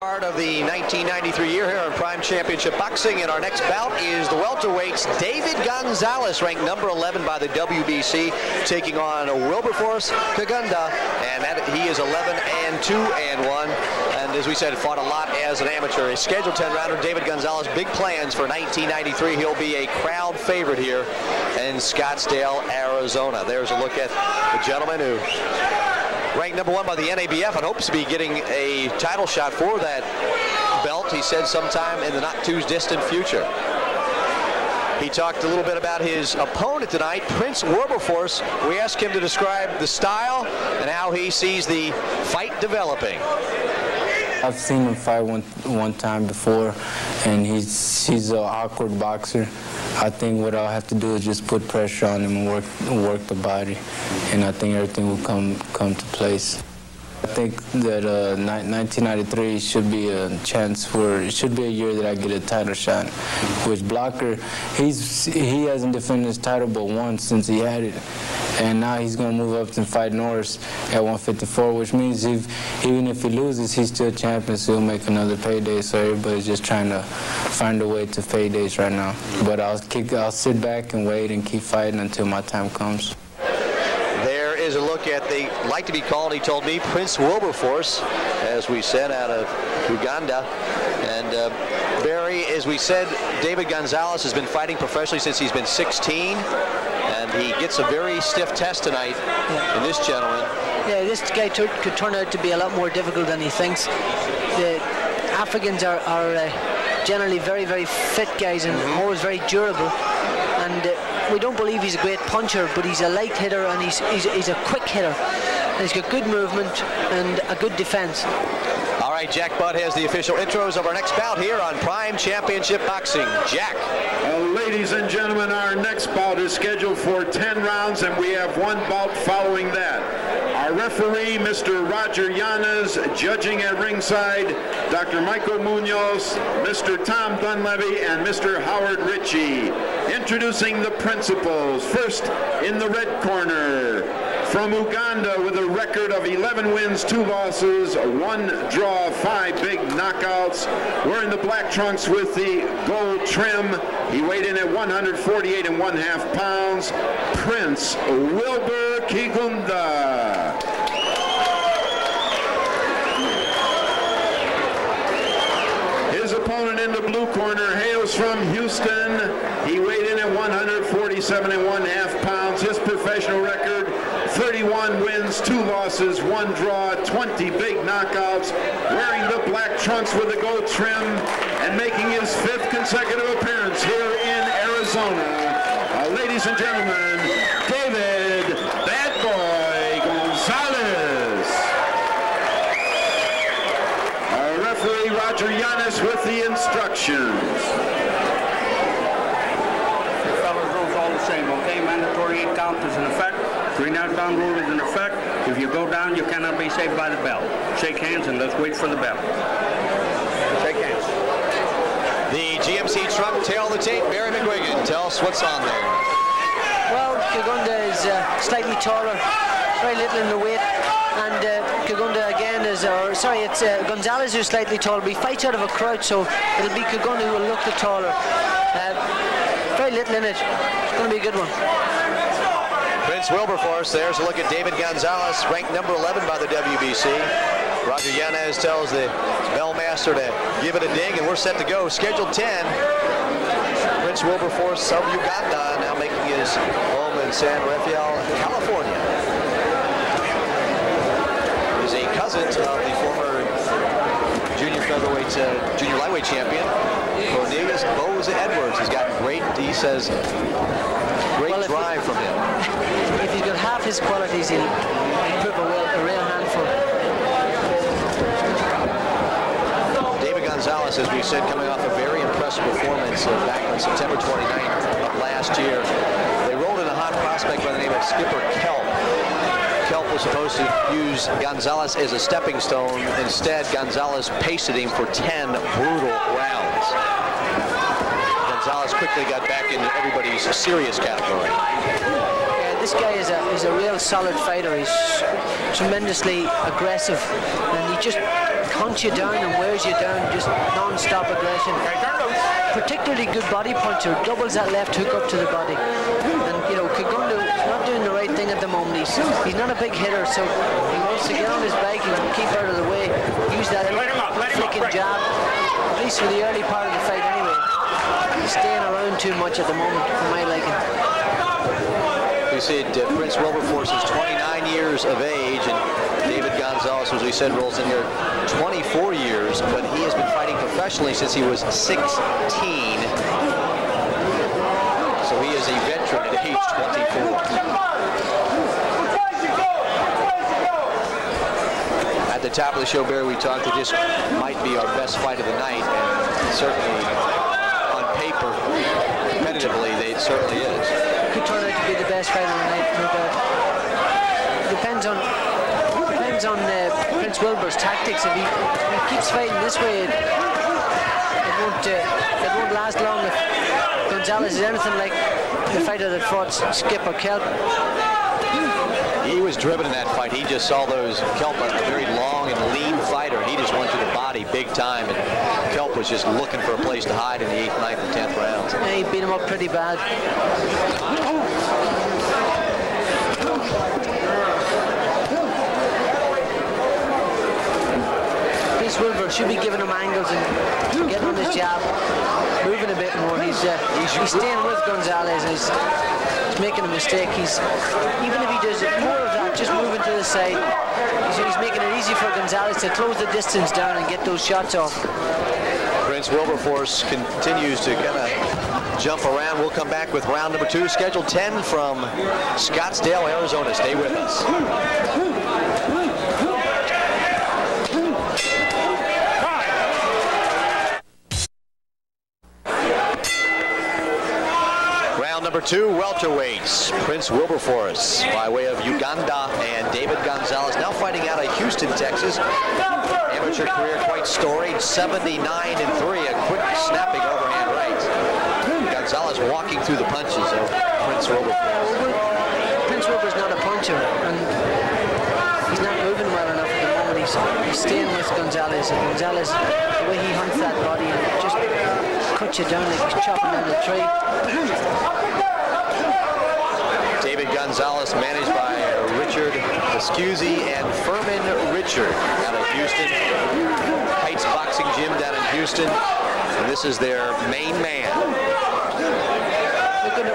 Part of the 1993 year here on Prime Championship Boxing, and our next bout is the welterweights David Gonzales, ranked number 11 by the WBC, taking on Wilberforce Kiggunda, and he is 11-2-1, and as we said, fought a lot as an amateur. A scheduled 10-rounder. David Gonzales, big plans for 1993. He'll be a crowd favorite here in Scottsdale, Arizona. There's a look at the gentleman who ranked number 1 by the NABF and hopes to be getting a title shot for that belt, he said, sometime in the not-too-distant future. He talked a little bit about his opponent tonight, Prince Wilberforce. We asked him to describe the style and how he sees the fight developing. I've seen him fight one time before, and he's an awkward boxer. I think what I'll have to do is just put pressure on him and work the body, and I think everything will come to place. I think that 1993 should be a chance for, it should be a year that I get a title shot. Which Blocker, he hasn't defended his title but once since he had it. And now he's going to move up and fight Norris at 154, which means even if he loses, he's still champion, so he'll make another payday. So everybody's just trying to find a way to paydays right now. But I'll sit back and wait and keep fighting until my time comes. There is a look at, they like to be called, he told me, Prince Wilberforce, as we said, out of Uganda. And Barry, as we said, David Gonzales has been fighting professionally since he's been 16. And he gets a very stiff test tonight in this gentleman. Yeah, this guy could turn out to be a lot more difficult than he thinks. The Africans are generally very, very fit guys and always very durable. And we don't believe he's a great puncher, but he's a light hitter and he's a quick hitter. And he's got good movement and a good defense. All right, Jack Budd has the official intros of our next bout here on Prime Championship Boxing. Jack. Ladies and gentlemen, our next bout is scheduled for 10 rounds, and we have one bout following that. Our referee, Mr. Roger Yanez, judging at ringside, Dr. Michael Munoz, Mr. Tom Dunleavy, and Mr. Howard Ritchie. Introducing the principals. First, in the red corner, from Uganda with a record of 11 wins, 2 losses, 1 draw, 5 big knockouts. Wearing the black trunks with the gold trim. He weighed in at 148.5 pounds. Prince Wilbur Kiggunda. His opponent in the blue corner hails from Houston. He weighed in at 147.5 pounds. His professional record, 31 wins, 2 losses, 1 draw, 20 big knockouts. Wearing the black trunks with the gold trim and making his 5th consecutive appearance here in Arizona. Ladies and gentlemen, David "Bad Boy" Gonzales. Our referee, Roger Yanez, with the instructions. Same, okay? Mandatory 8 count is in effect. 3 knockdown rule is in effect. If you go down, you cannot be saved by the bell. Shake hands and let's wait for the bell. Shake hands. The GMC truck, tail of the tape. Barry McGuigan, tell us what's on there. Well, Kiggunda is slightly taller, very little in the weight. And Kiggunda again is, it's Gonzales who's slightly taller, but he fights out of a crouch, so it'll be Kiggunda who will look the taller. Very little in it. It's going to be a good one. Prince Wilberforce, there's a look at David Gonzales, ranked number 11 by the WBC. Roger Yanez tells the bellmaster to give it a ding, and we're set to go. Scheduled 10. Prince Wilberforce of Uganda, now making his home in San Rafael, California. He's a cousin of the former junior lightweight champion, Cornelius Bose Edwards. He's got great, he says, great drive from him. If he's got half his qualities, he'll prove a real handful. David Gonzales, as we said, coming off a very impressive performance back on September 29th of last year. They rolled in a hot prospect by the name of Skipper Kelp. Kelp was supposed to use Gonzales as a stepping stone. Instead, Gonzales pasted him for 10 brutal rounds. Gonzales quickly got back into everybody's serious category. this guy is a real solid fighter. He's tremendously aggressive, and he just hunts you down and wears you down, just non-stop aggression. Particularly good body puncher, doubles that left hook up to the body. And you know, Kiggunda is not doing the right thing at the moment. He's not a big hitter, so he wants to get on his bike and keep out of the way, use that flicking jab, at least for the early part of the fight anyway. He's staying around too much at the moment, for my liking. You said Prince Wilberforce is 29 years of age, and David Gonzales, as we said, rolls in here 24 years, but he has been fighting professionally since he was 16. So he is a veteran at age 24. At the top of the show, Barry, we talked that this might be our best fight of the night, and certainly on paper, competitively, it certainly is. Could turn out to be the best fight of the night, no doubt. Depends on Prince Wilbur's tactics. If he keeps fighting this way, it won't last long. If Gonzales is anything like the fighter that fought Skipper Kelp. He was driven in that fight. He just saw those Kelp, a very long and lean fighter. He just went to the body big time, and Kelp was just looking for a place to hide in the 8th, 9th, and 10th rounds. Yeah, he beat him up pretty bad. Wilbur should be giving him angles and getting on his jab, moving a bit more. He's staying with Gonzales, and he's making a mistake. Even if he does more of that, just moving to the side, he's making it easy for Gonzales to close the distance down and get those shots off. Prince Wilberforce continues to kind of jump around. We'll come back with round number 2, scheduled 10 from Scottsdale, Arizona. Stay with us. Number 2, welterweights. Prince Wilberforce by way of Uganda and David Gonzales, now fighting out of Houston, Texas. Amateur career quite storied, 79-3, a quick snapping overhand right. Gonzales walking through the punches of Prince Wilberforce. Prince Wilber's not a puncher, and he's not moving well enough at the moment. He's staying with Gonzales, and Gonzales, the way he hunts that body, and just cuts you down like he's chopping down a tree. David Gonzales, managed by Richard Escuzzi and Furman Richard out of Houston. Heights Boxing Gym down in Houston. And this is their main man.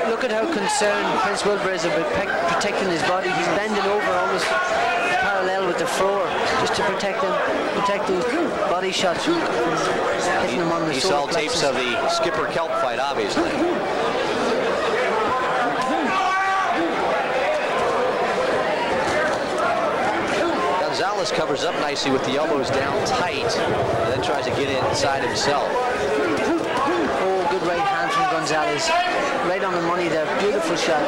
Look at how concerned Prince Wilbur is about protecting his body. He's bending over almost parallel with the floor just to protect those body shots from hitting him on the solar plexus. He saw tapes of the Skipper Kelp fight, obviously. Gonzales covers up nicely with the elbows down tight, and then tries to get inside himself. Oh, good right hand from Gonzales. Right on the money there. Beautiful shot.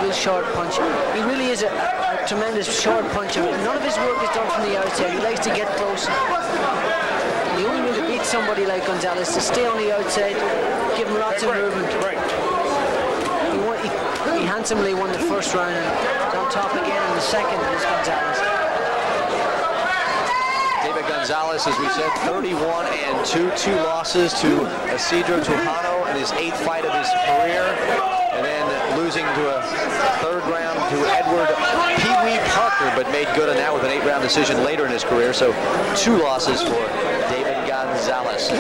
Real short punch. He really is a tremendous short puncher. None of his work is done from the outside. He likes to get close. The only way to beat somebody like Gonzales is to stay on the outside, give him lots of movement. He handsomely won the first round, and is on top again in the second is Gonzales. David Gonzales, as we said, 31-2, 2 losses to Isidro Trujano in his 8th fight of his career, and then losing to a 3rd round to Edward Pee Wee Parker, but made good on that with an 8-round decision later in his career. So 2 losses for David Gonzales. 2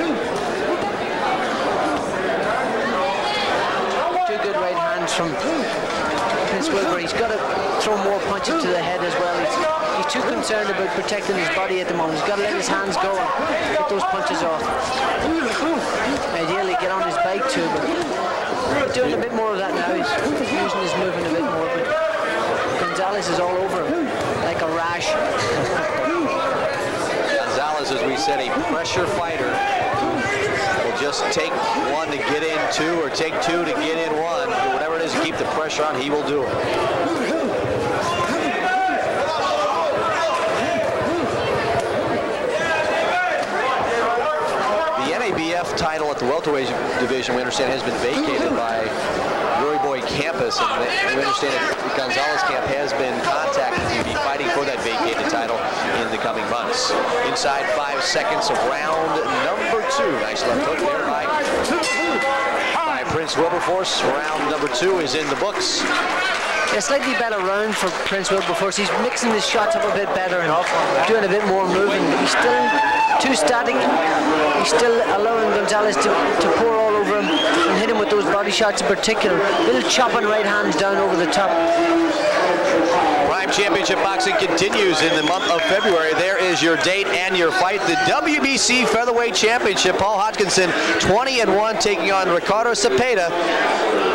good right hands from Prince Wilbur. He's got to throw more punches to the head as well. He's too concerned about protecting his body at the moment. He's got to let his hands go and get those punches off. Ideally get on his bike too, but he's doing a bit more of that now. He's using his movement a bit more, but Gonzales is all over him like a rash. Gonzales, as we said, a pressure fighter. Will just take 1 to get in 2, or take 2 to get in 1. Whatever it is to keep the pressure on, he will do it. The NABF title at the welterweight division, we understand, has been vacated by Glory Boy campus, and we understand that Gonzales camp has been contacted to be fighting for that vacated title in the coming months. Inside 5 seconds of round number 2. Nice left hook there by Prince Wilberforce. Round number 2 is in the books. A slightly better round for Prince Wilberforce. He's mixing his shots up a bit better and doing a bit more moving. He's still too static. He's still allowing Gonzales to pour all over him and hit him with those body shots in particular. Little chopping right hands down over the top. Prime Championship Boxing continues in the month of February. There is your date and your fight. The WBC Featherweight Championship. Paul Hodgkinson, 20-1, taking on Ricardo Cepeda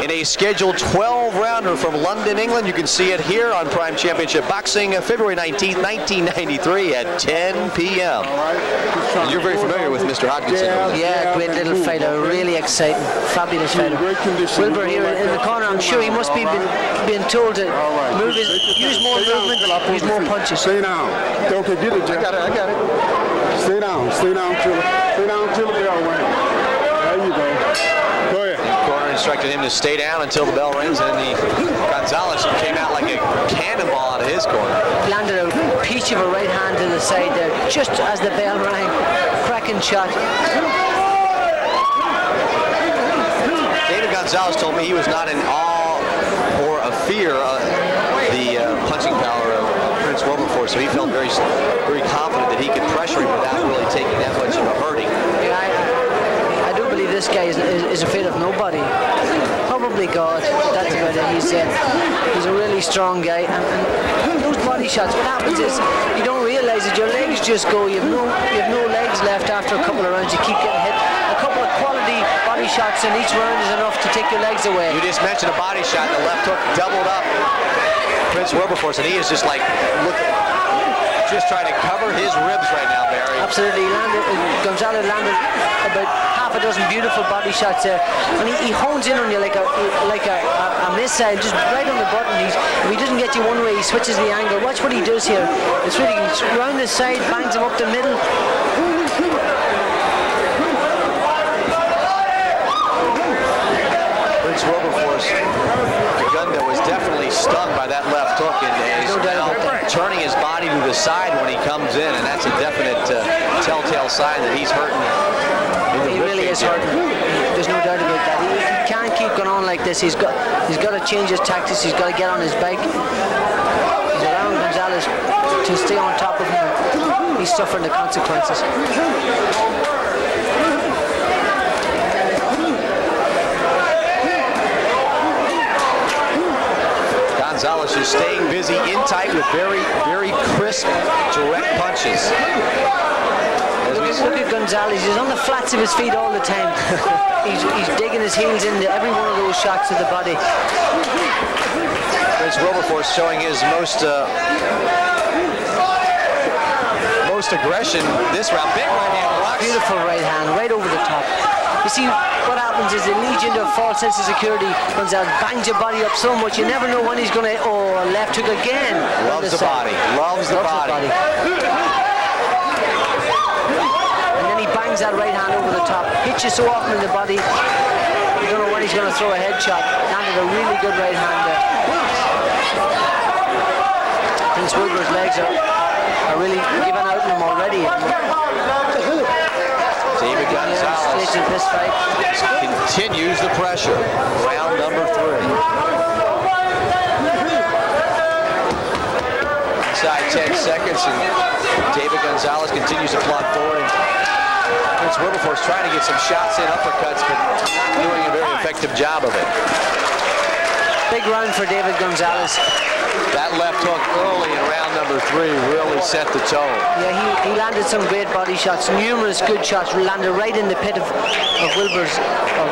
in a scheduled 12-rounder from London, England. You can see it here on Prime Championship Boxing, February 19th, 1993 at 10 p.m. And you're very familiar with Mr. Hodgkinson. Yeah, great little fighter, really exciting, fabulous fighter. Wilbur here in the corner, I'm sure he must be being told to move use more movement, use more punches. Stay down. Okay, get it, Jeff. I got it. Stay down till the bell rings. There you go. Go ahead. Corner instructed him to stay down until the bell rings, and Gonzales came out like a cannonball out of his corner. Landed a peach of a right hand to the side there, just as the bell rang. Cracking shot. David Gonzales told me he was not in awe or a fear of the punching power of Prince Wilberforce, so he felt very confident that he could pressure him without really taking that much of a hurting. Yeah, I do believe this guy is afraid of nobody. Probably God. That's about it. He's a really strong guy, and those body shots. What happens is you don't realize that your legs just go. You have no legs left after a couple of rounds. You keep getting hit. A couple of quality body shots in each round is enough to take your legs away. You just mentioned a body shot, the left hook doubled up Prince Wilberforce, and he is just like just trying to cover his ribs right now, Barry. Absolutely. Gonzales landed about half a dozen beautiful body shots there, and he hones in on you like a missile, just right on the button. If he doesn't get you one way, he switches the angle. Watch what he does here. It's really round the side, bangs him up the middle. Prince Wilberforce Kiggunda was definitely stung by that left hook, and is now turning his body to the side when he comes in, and that's a definite telltale sign that he's hurting. He really is hurting. There's no doubt about that. He can't keep going on like this. He's got to change his tactics. He's got to get on his bike. He's allowing Gonzales to stay on top of him. He's suffering the consequences. Gonzales is staying busy in tight with very, very crisp, direct punches. Look at Gonzales. He's on the flats of his feet all the time. he's digging his heels into every one of those shots to the body. Prince Wilberforce showing his most aggression this round. Big right hand blocks. Beautiful right hand, right over the top. You see, what happens is it leads you into a false sense of security. Gonzales bangs your body up so much, you never know when he's going to, left hook again. Loves the body, loves the body. And then he bangs that right hand over the top. Hits you so often in the body, you don't know when he's going to throw a head shot. Landed a really good right hand there. Prince Wilber's legs are really giving out on him already. David Gonzales continues the pressure. Round number 3. Inside 10 seconds, and David Gonzales continues to plod forward. And Prince Wilberforce trying to get some shots in, uppercuts, but not doing a very effective job of it. Big round for David Gonzales. That left hook early in round number 3 really set the tone. Yeah, he landed some great body shots, numerous good shots, landed right in the pit of Wilbur's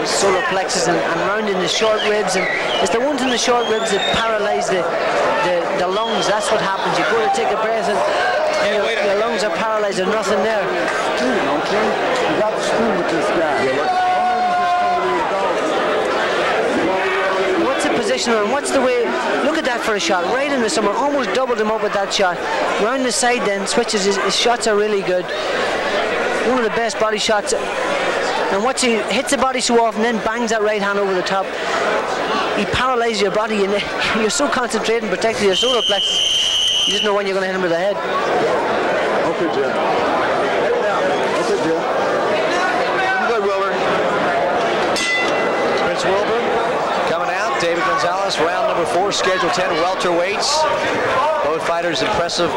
solar plexus and rounding the short ribs. And it's the ones in the short ribs that paralyze the lungs. That's what happens. You go to take a breath and your lungs are paralyzed. There's nothing there. Okay, you got to screw with this guy. And what's the way? Look at that for a shot, right in the summer. Almost doubled him up with that shot. Round the side then, switches. His shots are really good. One of the best body shots And once he hits the body so often, then bangs that right hand over the top, he paralyzes your body, and you're so concentrated and protecting your solar plexus, you just know when you're going to hit him with the head. Okay, Jim. Okay, Jim. Good, Wilbur. Prince Wilbur coming out. David Gonzales, round number 4, schedule 10 welterweights. Both fighters impressive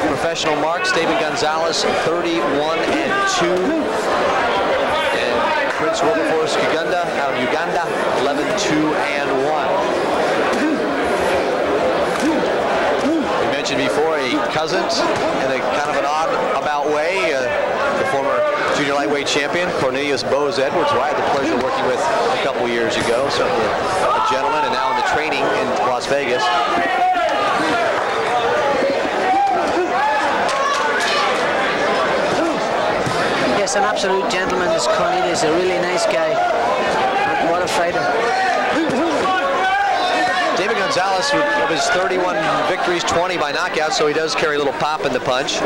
professional marks. David Gonzales 31-2. Prince Wilberforce Kiggunda out of Uganda, 11-2-1. We mentioned before a cousins in a kind of an odd about way. The former junior lightweight champion, Cornelius Bose Edwards, who I had the pleasure of working with a couple years ago. Certainly a gentleman, and now in the training in Las Vegas. Yes, an absolute gentleman, this Cornelius, a really nice guy. What a fighter. David Gonzales, of his 31 victories, 20 by knockout, so he does carry a little pop in the punch,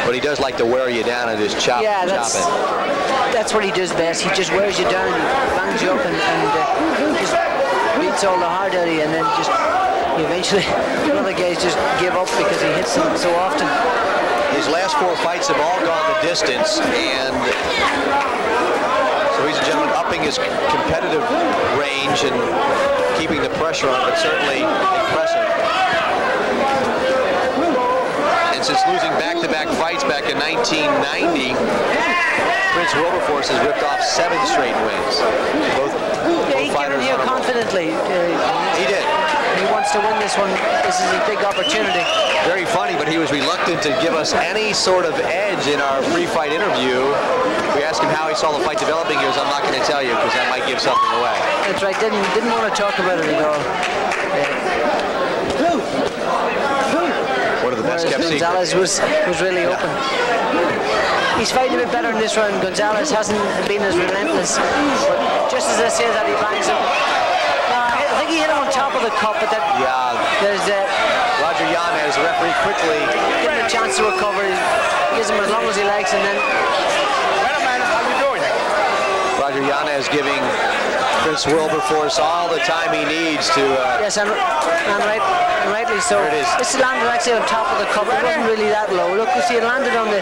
but he does like to wear you down and just chop. Yeah, that's what he does best. He just wears you down, bangs you up, and just beats all the hard out of you, and then just eventually the other guys just give up because he hits them so often. His last 4 fights have all gone the distance, and so he's a gentleman upping his competitive range and keeping the pressure on, but certainly impressive. And since losing back-to-back fights back in 1990, Prince Wilberforce has ripped off 7 straight wins. Both he came in here confidently. He did. He wants to win this one. This is a big opportunity. Very funny, but he was reluctant to give us any sort of edge in our pre-fight interview. We asked him how he saw the fight developing. He goes, "I'm not going to tell you because I might give something away." That's right. Didn't want to talk about it at all. One of the best kept secrets. Gonzales was really open. He's fighting a bit better in this round. Gonzales hasn't been as relentless. But just as I say that, he bangs him. I think he hit him on top of the cup, but there's Roger Yanez, the referee, quickly give him a chance to recover. He gives him as long as he likes, and then Roger Yanez giving Prince Wilberforce all the time he needs to. Yes, and rightly so. There it is. This landed actually on top of the cup. It wasn't really that low. Look, you see, it landed on the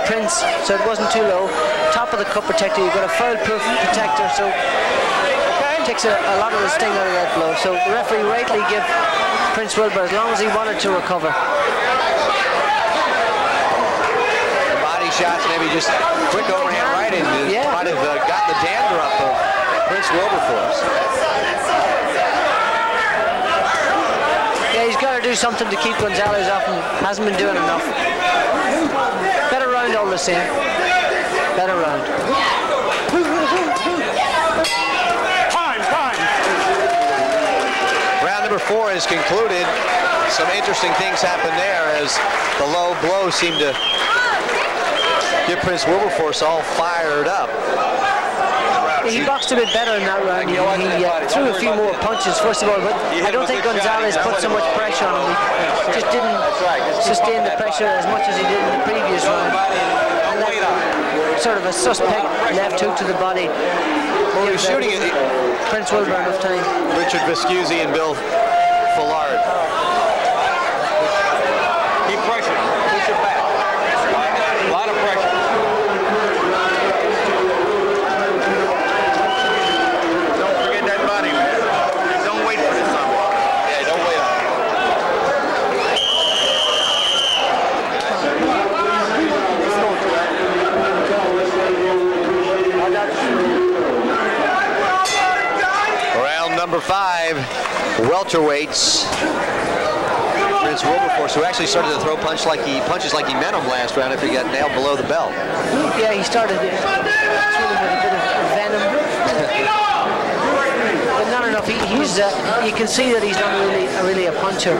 Prince, so it wasn't too low. Top of the cup protector. You've got a foul-proof protector, so it takes a lot of the sting out of that blow. So the referee rightly give Prince Wilbur as long as he wanted to recover. The body shots, maybe just quick overhand right, and might have gotten the dander up of Prince Wilberforce. Yeah, he's got to do something to keep Gonzales off, and hasn't been doing enough. Better round all the same. Better round. Round number 4 is concluded. Some interesting things happen there as the low blow seemed to get Prince Wilberforce all fired up. He boxed a bit better in that round. He threw a few more punches, first of all, but I don't think Gonzales put so much pressure on him. He just didn't sustain the pressure as much as he did in the previous round. And that sort of a suspect left hook to the body. Well, he was shooting it. Prince Wilbur enough time. Richard Vescuzzi and Bill Fullard. Keep pressure. Push it back. A lot of pressure. Don't forget that body, man. Don't wait for the sun. Yeah, don't wait on it. Round number 5, welterweights. Prince Wilberforce, who actually started to throw punches like he meant them last round after he got nailed below the belt. Yeah, he started with a bit of venom. But not enough. You can see that he's not really a puncher.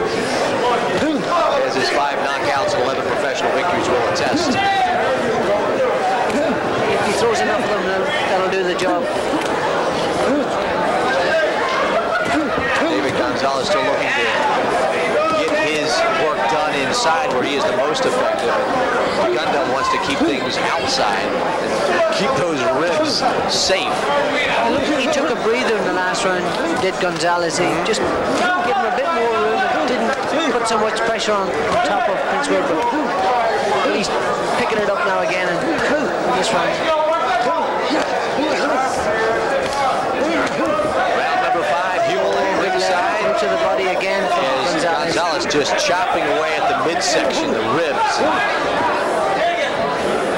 As his 5 knockouts and 11 professional victories will attest. If he throws enough of them, that'll do the job. David Gonzales still looking to get his work done inside where he is the most effective. Kiggunda wants to keep things outside and keep those ribs safe. He took a breather in the last round, did Gonzales. He just didn't give him a bit more room and didn't put so much pressure on top of Prince Wilberforce. But he's picking it up now again in this round. Round number 5, Hewlett ringside. To the body again from Gonzales. Gonzales just chopping away at the midsection, the ribs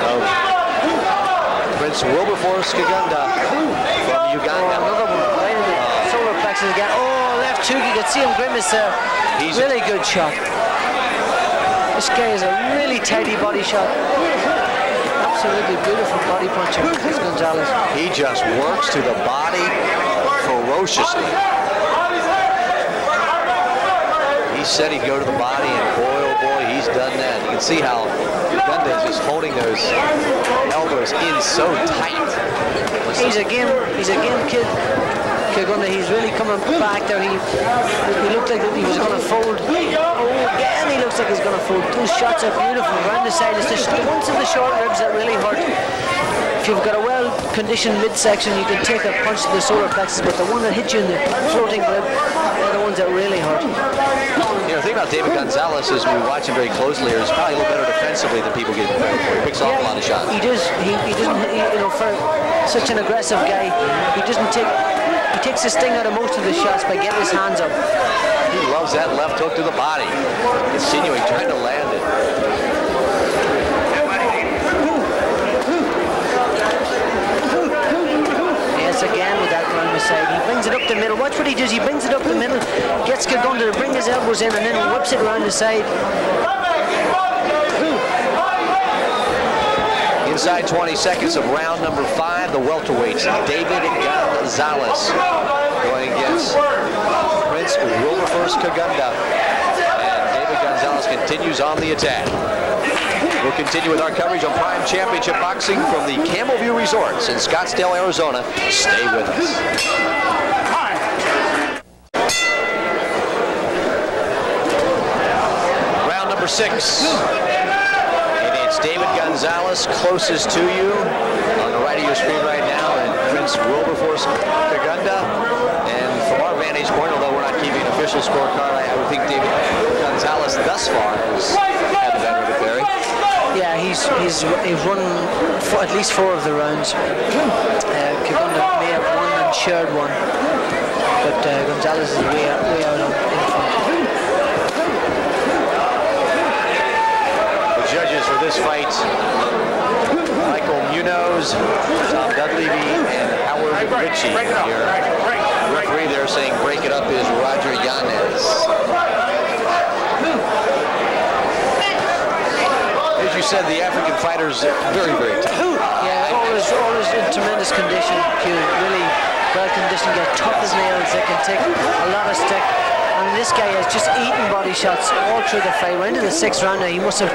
of Prince Wilberforce Kiggunda from Uganda. Another one right in the solar plexus again. Oh, left hook. You can see him grimace there. Really good shot. This guy is a really tidy body shot. Absolutely beautiful body puncher, this Gonzales. He just works to the body ferociously. He said he'd go to the body, and boy, oh boy, he's done that. You can see how Kiggunda is just holding those elbows in so tight. He's again Kiggunda. He's really coming back there. He looked like he was going to fold. Oh, again, he looks like he's going to fold. Those shots are beautiful. Around the side, it's the ones in the short ribs that really hurt. If you've got a well-conditioned midsection, you can take a punch to the solar plexus, but the one that hits you in the floating rib are the ones that really hurt. You know, the thing about David Gonzales is we watch him very closely. He's probably a little better defensively than people give him credit for. He picks off a lot of shots. He does. He doesn't. You know, for such an aggressive guy, he doesn't take. He takes the sting out of most of the shots by getting his hands up. He loves that left hook to the body. Continuing, trying to land it. Yes, again with that round the side. He brings it up the middle. Watch what he does. He brings it up the middle, gets Kiggunda to bring his elbows in, and then whips it around the side. Inside 20 seconds of round number 5, the welterweights, David Gonzales going against Prince Wilberforce Kiggunda. And David Gonzales continues on the attack. We'll continue with our coverage on Prime Championship Boxing from the Camel View Resorts in Scottsdale, Arizona. Stay with us. Round number 6. It's David Gonzales closest to you on the right of your screen right now, and Prince Wilberforce Kiggunda. And from our vantage point, although we're not keeping an official scorecard, I would think David Gonzales thus far has had the better of it, Barry. Yeah, he's won at least 4 of the rounds. Kiggunda may have won and shared one, but Gonzales is way out in front. Judges for this fight, Michael Munoz, Tom Dudley, and Howard Ritchie here. Referee there saying break it up is Roger Yanez. As you said, the African fighters very, very tough. Yeah, always in tremendous condition. Really well conditioned, they're tough as nails. They can take a lot of stick. And this guy has just eaten body shots all through the fight. We're into the 6th round now. He must have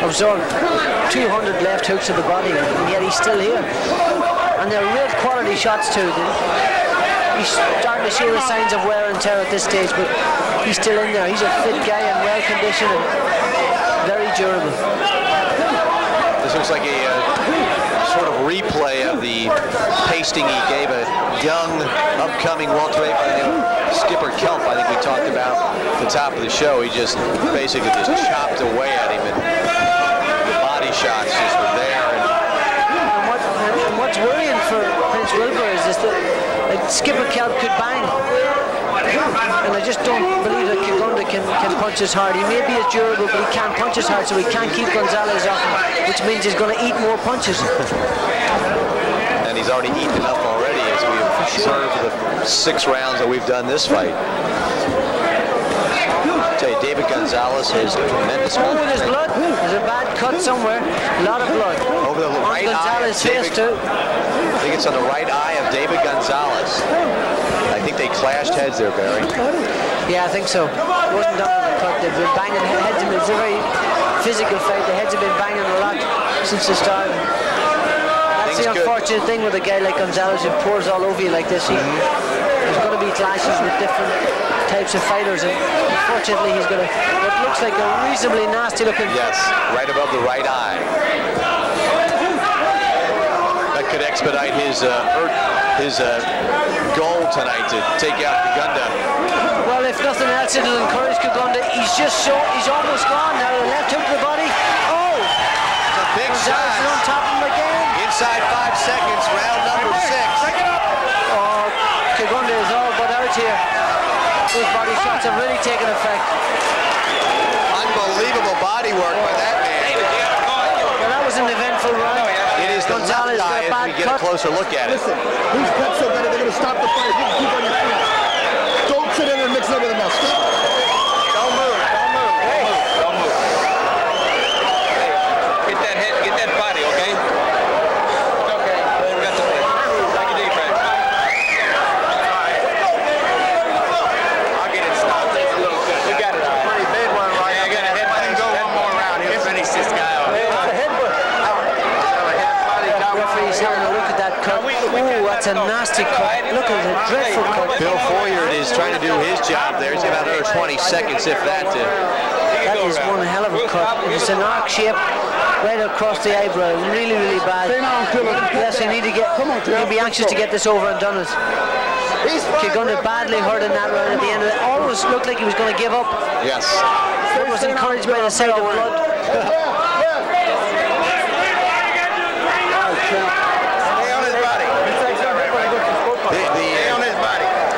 absorbed 200 left hooks to the body, and yet he's still here. And they're real quality shots too. He's starting to show the signs of wear and tear at this stage, but he's still in there. He's a fit guy and well conditioned and very durable. This looks like a sort of replay of the pasting he gave a young, upcoming welterweight by the name of Skipper Kelp. I think we talked about at the top of the show. He just basically just chopped away at him, and the body shots just were there. And what's worrying for Prince Wilberforce is that Skipper Kelp could bang. And I just don't believe that Kiggunda can punch as hard. He may be as durable, but he can't punch as hard, so he can't keep Gonzales off him, which means he's going to eat more punches. And he's already eaten enough already, as we have observed the 6 rounds that we've done this fight. I'll tell you, David Gonzales has tremendous. Oh, there's blood. There's a bad cut somewhere. A lot of blood. Over the right eye of David. I think it's on the right eye of David Gonzales. I think they clashed heads there, Barry. Yeah, I think so. It wasn't done with the cut. They've been banging heads. It's a very physical fight. The heads have been banging a lot since the start. That's the unfortunate thing with a guy like Gonzales who pours all over you like this. There's going to be clashes with different types of fighters, and unfortunately he's got what looks like a reasonably nasty looking. Yes, right above the right eye. Now expedite his goal tonight to take out Kiggunda. Well, if nothing else, it'll encourage Kiggunda. He's almost gone now. The left hook to the body. Oh! It's a big shot. On top of him again. Inside 5 seconds, round number 6. Oh, Kiggunda is all but out here. Those body shots have really taken effect. Unbelievable body work by that man. Well, that was an eventful run. It is the Gonzales left eye as we get a closer look at it. Listen, these cuts so better, they're going to stop the fight. You can keep on your feet. Don't sit in and mix it up with them else. Don't move. Don't move. Hey. Don't move. Hey, get that head, get that body, okay? It's okay. We got the thing. Take a deep breath. I'll get it stopped. It's a little good. We got it. Pretty big one, right? Yeah, I got a head. Let him go one more round. He'll finish this guy off. Referee's having a look at that cut. Oh, that's a nasty cut. Look at the dreadful cut. Bill Foyard is trying to do his job there. He's got about another 20 seconds, if that. That is one hell of a cut. It's an arc shape right across the eyebrow. Really, really bad. Yes, you need to get. He'll be anxious to get this over and done it. Kiggunda badly hurt in that round at the end of it. Almost looked like he was going to give up. Yes. But was encouraged by the sight of blood.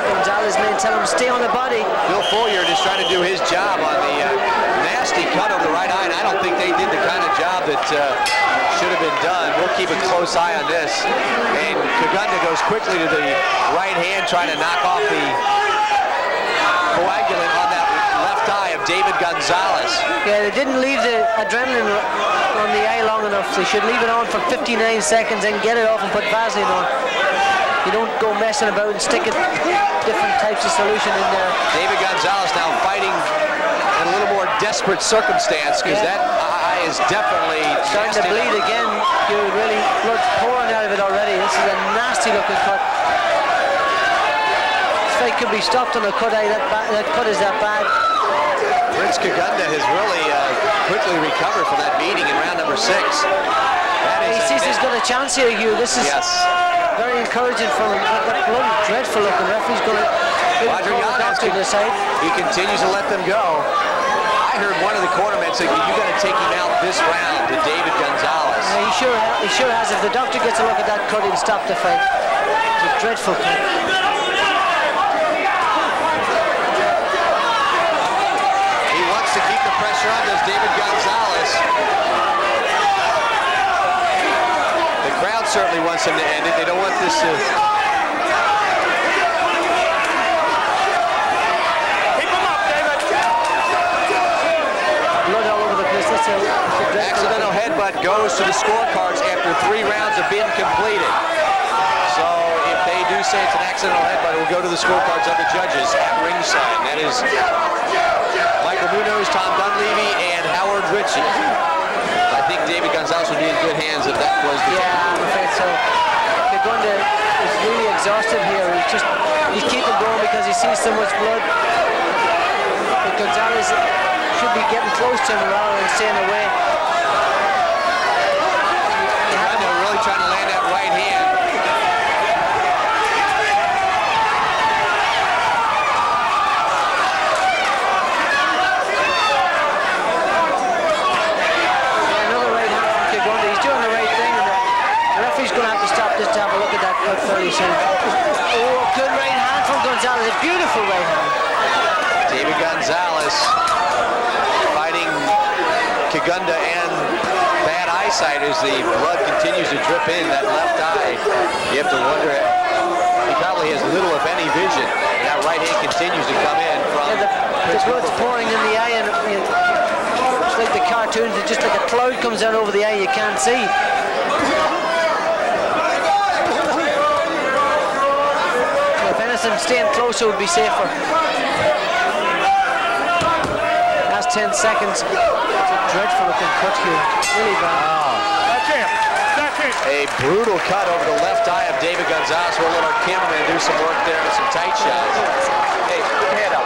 Gonzales may tell him stay on the body. Bill Foyard is trying to do his job on the nasty cut over the right eye, and I don't think they did the kind of job that should have been done. We'll keep a close eye on this. And Kiggunda goes quickly to the right hand, trying to knock off the coagulant on that left eye of David Gonzales. Yeah, they didn't leave the adrenaline on the eye long enough. They should leave it on for 59 seconds and get it off and put Vaseline on. You don't go messing about and stick different types of solution in there. David Gonzales now fighting in a little more desperate circumstance, because that eye is definitely starting to bleed again. You really blood's pouring out of it already. This is a nasty looking cut. This fight could be stopped on a cut eye. That cut is that bad. Prince Kiggunda has really quickly recovered from that beating in round number 6. He sees he's got a chance here, Hugh. This is very encouraging for him. That blood is dreadful looking. Referee's going to decide. He continues to let them go. I heard one of the cornermen say, "You got to take him out this round," to David Gonzales. He sure has. If the doctor gets a look at that cut, he'll stop the fight. It's a dreadful cut. He wants to keep the pressure on, does David Gonzales. The crowd certainly wants him to end it. They don't want this to... Keep him up, David. Blood all over the place. That's a accidental headbutt goes to the scorecards after 3 rounds have been completed. So if they do say it's an accidental headbutt, it will go to the scorecards of the judges at ringside. That is Michael Munoz, Tom Dunleavy, and Howard Ritchie. I think David Gonzales would be in good hands if that was the case. I'm afraid so. Kiggunda is really exhausted here. He's keeping going because he sees so much blood. But Gonzales should be getting close to him rather than staying away. Kiggunda really trying to land that right hand. Just to have a look at that cut fairly soon. Oh, good right hand from Gonzales. A beautiful right hand. David Gonzales fighting Kiggunda and bad eyesight as the blood continues to drip in that left eye. You have to wonder, he probably has little if any vision. And that right hand continues to come in from... The blood's pouring in the eye, and it's like the cartoons. It's just like a cloud comes out over the eye you can't see. Staying closer would be safer. Last 10 seconds. It's a dreadful looking cut here. Really bad. That's it. A brutal cut over the left eye of David Gonzales. We'll let our cameraman do some work there and some tight shots. Hey, put your hand up.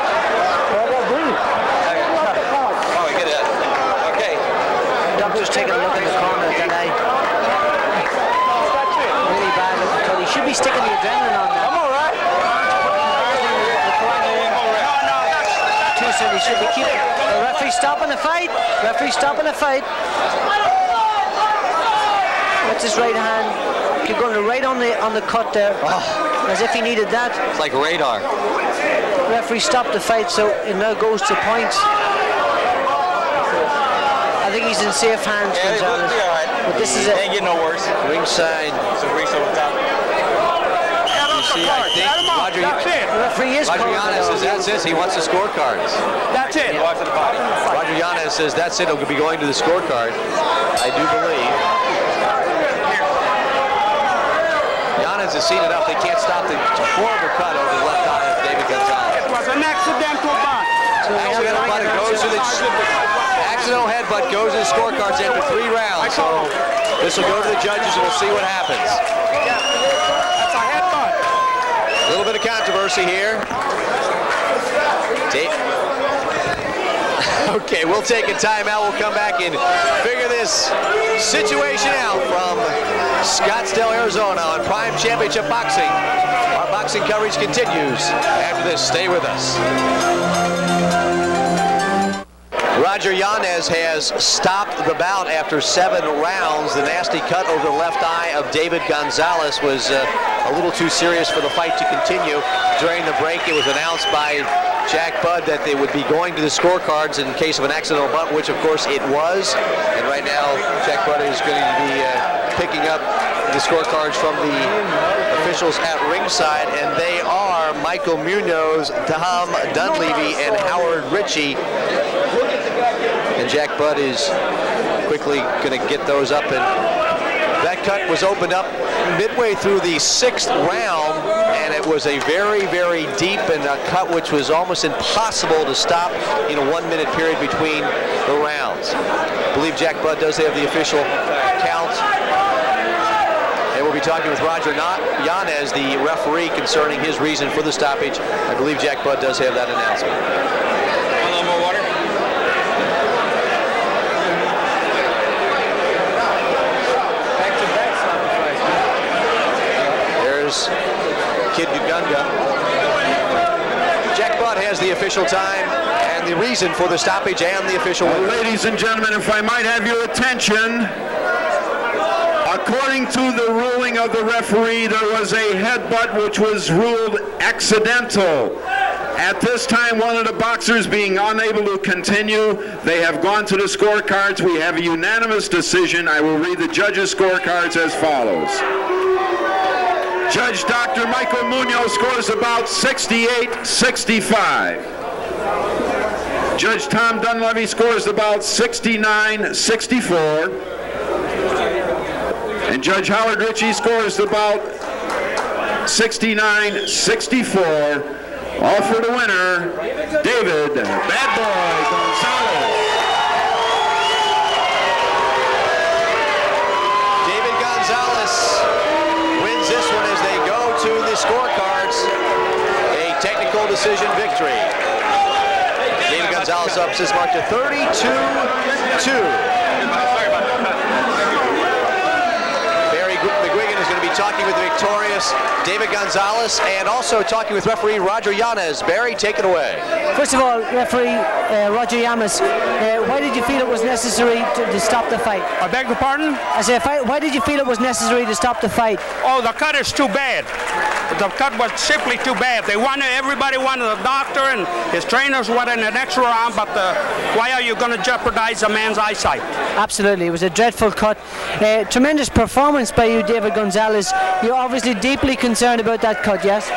Oh, we get it. Okay. The doctor's taking a look at the corner of that eye. Really bad. should be keeping. The referee stopping the fight. Referee stopping the fight. What's his right hand? Kiggunda right on the cut there. As if he needed that. It's like radar. The referee stopped the fight, so it now goes to points. I think he's in safe hands, Gonzales. But this is it. Ain't getting no worse. Ringside. It's a race over top. You see, I think Roger Yanez says that's it. He wants the scorecards. That's it. Yeah. Roger Yanez says that's it. He'll be going to the scorecard. I do believe. Yanez has seen enough. They can't stop the horrible cut over the left eye of David Gonzales. It was an accidental butt. Accidental butt goes to the accidental headbutt goes to the scorecards after 3 rounds. So this will go to the judges and we'll see what happens. That's a headbutt. A little bit of controversy here. Okay, we'll take a timeout. We'll come back and figure this situation out from Scottsdale, Arizona on Prime Championship Boxing. Our boxing coverage continues after this. Stay with us. Roger Yanez has stopped the bout after 7 rounds. The nasty cut over the left eye of David Gonzales was a little too serious for the fight to continue. During the break, it was announced by Jack Budd that they would be going to the scorecards in case of an accidental butt, which of course it was. And right now, Jack Budd is going to be picking up the scorecards from the officials at ringside, and they are Michael Munoz, Tom Dunleavy, and Howard Ritchie. And Jack Budd is quickly going to get those up, and that cut was opened up midway through the 6th round, and it was a very, very deep and a cut which was almost impossible to stop in a 1-minute period between the rounds. I believe Jack Budd does have the official count. And we'll be talking with Roger Yanez, the referee, concerning his reason for the stoppage. I believe Jack Budd does have that announcement. A little more water. There's Kiggunda. Jack Budd has the official time and the reason for the stoppage and the official winner. Ladies and gentlemen, if I might have your attention, according to the ruling of the referee, there was a headbutt which was ruled accidental. At this time, one of the boxers being unable to continue, they have gone to the scorecards. We have a unanimous decision. I will read the judges' scorecards as follows. Judge Dr. Michael Munoz scores about 68-65. Judge Tom Dunleavy scores about 69-64. And Judge Howard Ritchie scores about 69-64. All for the winner, David Bad Boy Gonzales. David Gonzales wins this one as they go to the scorecards. A technical decision victory. David Gonzales up his mark to 32-2. Talking with the victorious David Gonzales and also talking with referee Roger Yanez. Barry, take it away. First of all, referee Roger Yanez, why did you feel it was necessary to stop the fight? I beg your pardon? I said, why did you feel it was necessary to stop the fight? Oh, the cut is too bad. The cut was simply too bad. Everybody wanted a doctor and his trainers wanted an extra round, but why are you going to jeopardize a man's eyesight? Absolutely, it was a dreadful cut. Tremendous performance by you, David Gonzales. You're obviously deeply concerned about that cut, yes?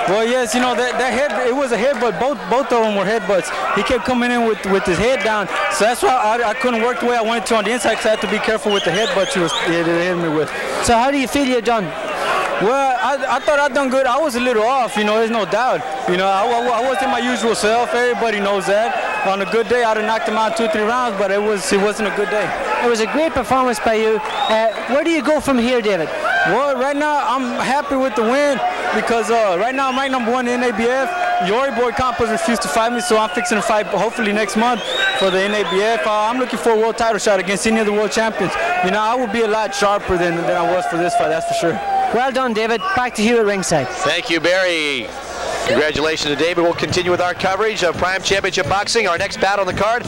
Well, yes, you know, that head, it was a headbutt. Both of them were headbutts. He kept coming in with his head down, so that's why I couldn't work the way I wanted to on the inside, because I had to be careful with the headbutts he hit me with. So how do you feel you're done? Well, I thought I'd done good. I was a little off, you know, there's no doubt. You know, I wasn't my usual self. Everybody knows that. On a good day, I'd have knocked him out 2-3 rounds, but it wasn't a good day. It was a great performance by you. Where do you go from here, David? Well, right now, I'm happy with the win because right now I'm ranked #1 in NABF. Yori Boy Campos refused to fight me, so I'm fixing to fight hopefully next month for the NABF. I'm looking for a world title shot against any of the world champions. You know, I will be a lot sharper than I was for this fight, that's for sure. Well done, David. Back to you at ringside. Thank you, Barry. Congratulations to David. We'll continue with our coverage of Prime Championship Boxing. Our next bout on the card